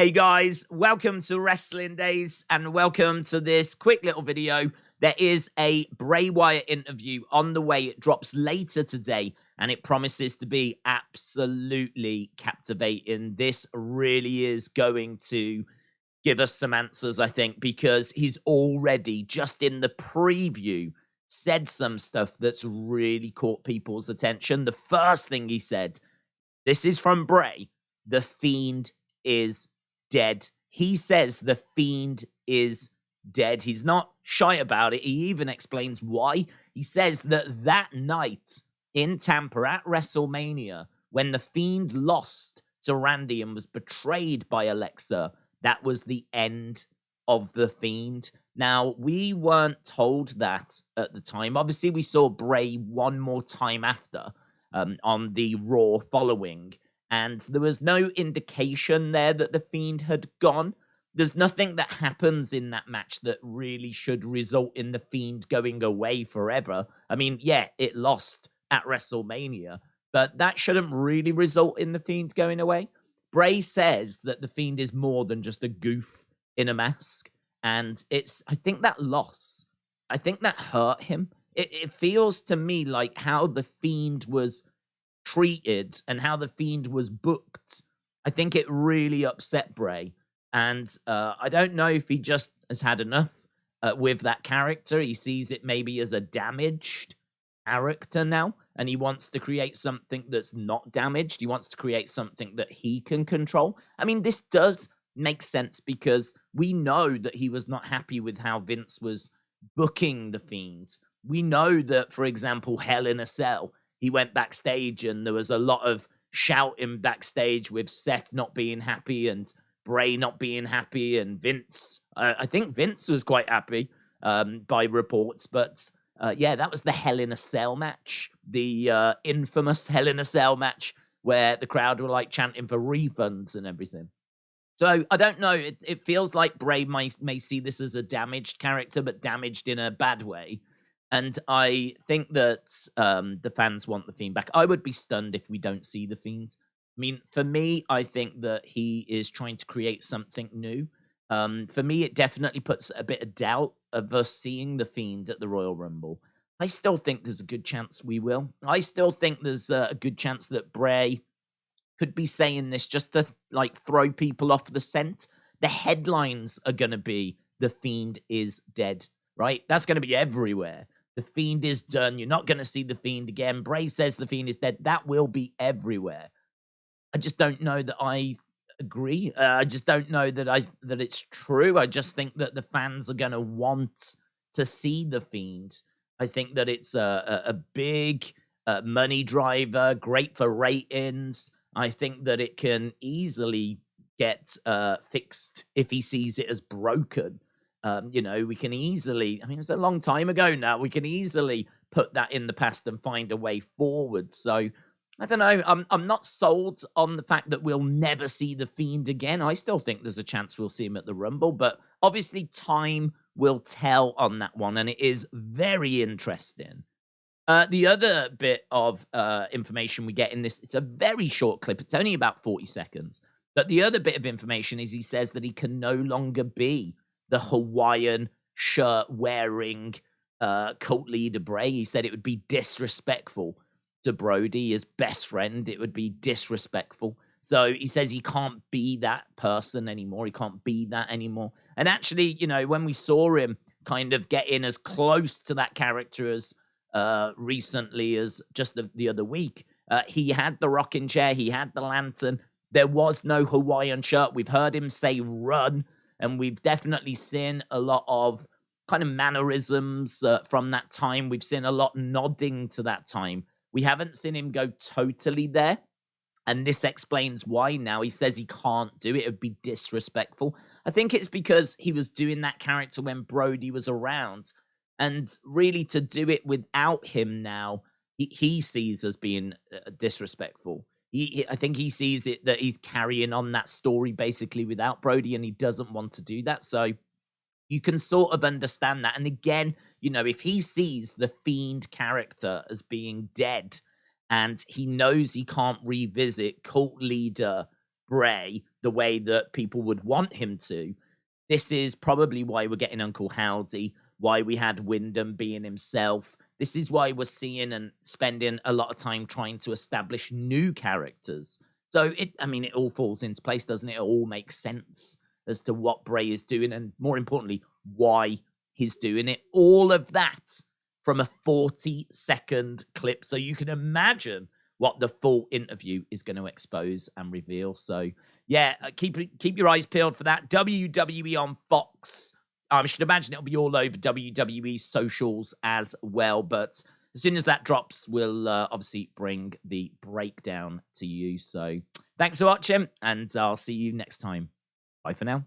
Hey guys, welcome to Wrestling Days and welcome to this quick little video. There is a Bray Wyatt interview on the way. It drops later today and it promises to be absolutely captivating. This really is going to give us some answers, I think, because he's already, just in the preview, said some stuff that's really caught people's attention. The first thing he said, this is from Bray, the Fiend is dead. He says the Fiend is dead. He's not shy about it. He even explains why. He says that night in Tampa at WrestleMania, when the Fiend lost to Randy and was betrayed by Alexa, that was the end of the Fiend. Now, we weren't told that at the time. Obviously, we saw Bray one more time after on the Raw following, and there was no indication there that the Fiend had gone. There's nothing that happens in that match that really should result in the Fiend going away forever. I mean, yeah, it lost at WrestleMania, but that shouldn't really result in the Fiend going away. Bray says that the Fiend is more than just a goof in a mask, and I think that loss, I think that hurt him. It feels to me like how the Fiend was treated and how the Fiend was booked. I think it really upset Bray. And I don't know if he just has had enough with that character. He sees it maybe as a damaged character now, and he wants to create something that's not damaged. He wants to create something that he can control. I mean, this does make sense because we know that he was not happy with how Vince was booking the Fiends. We know that, for example, Hell in a Cell, he went backstage and there was a lot of shouting backstage with Seth not being happy and Bray not being happy, and Vince, I think Vince was quite happy by reports, but yeah, that was the Hell in a Cell match, the infamous Hell in a Cell match where the crowd were like chanting for refunds and everything. So I don't know, it feels like Bray may see this as a damaged character, but damaged in a bad way. And I think that the fans want the Fiend back. I would be stunned if we don't see the Fiend. I mean, for me, I think that he is trying to create something new. For me, it definitely puts a bit of doubt of us seeing the Fiend at the Royal Rumble. I still think there's a good chance we will. I still think there's a good chance that Bray could be saying this just to like throw people off the scent. The headlines are going to be the Fiend is dead, right? That's going to be everywhere. The Fiend is done. You're not going to see the Fiend again. Bray says the Fiend is dead. That will be everywhere. I just don't know that I agree. I just don't know that it's true. I just think that the fans are going to want to see the Fiend. I think that it's a big money driver, great for ratings. I think that it can easily get fixed if he sees it as broken. We can easily, I mean, it's a long time ago now. We can easily put that in the past and find a way forward. So I don't know. I'm not sold on the fact that we'll never see the Fiend again. I still think there's a chance we'll see him at the Rumble, but obviously time will tell on that one, and it is very interesting. The other bit of information we get in this, it's a very short clip. It's only about 40 seconds. But the other bit of information is he says that he can no longer be the Hawaiian shirt-wearing cult leader Bray. He said it would be disrespectful to Brodie, his best friend. It would be disrespectful. So he says he can't be that person anymore. He can't be that anymore. And actually, when we saw him kind of get in as close to that character as recently as just the other week, he had the rocking chair, he had the lantern. There was no Hawaiian shirt. We've heard him say run, and we've definitely seen a lot of kind of mannerisms from that time. We've seen a lot nodding to that time. We haven't seen him go totally there. And this explains why now. He says he can't do it. It would be disrespectful. I think it's because he was doing that character when Brodie was around. And really to do it without him now, he sees as being disrespectful. I think he sees it that he's carrying on that story basically without Brodie, and he doesn't want to do that. So you can sort of understand that. And again, if he sees the Fiend character as being dead and he knows he can't revisit cult leader Bray the way that people would want him to. This is probably why we're getting Uncle Howdy, why we had Wyndham being himself. This is why we're seeing and spending a lot of time trying to establish new characters. So, it all falls into place, doesn't it? It all makes sense as to what Bray is doing and, more importantly, why he's doing it. All of that from a 40-second clip. So you can imagine what the full interview is going to expose and reveal. So, yeah, keep your eyes peeled for that. WWE on Fox. I should imagine it'll be all over WWE socials as well. But as soon as that drops, we'll obviously bring the breakdown to you. So thanks for watching, and I'll see you next time. Bye for now.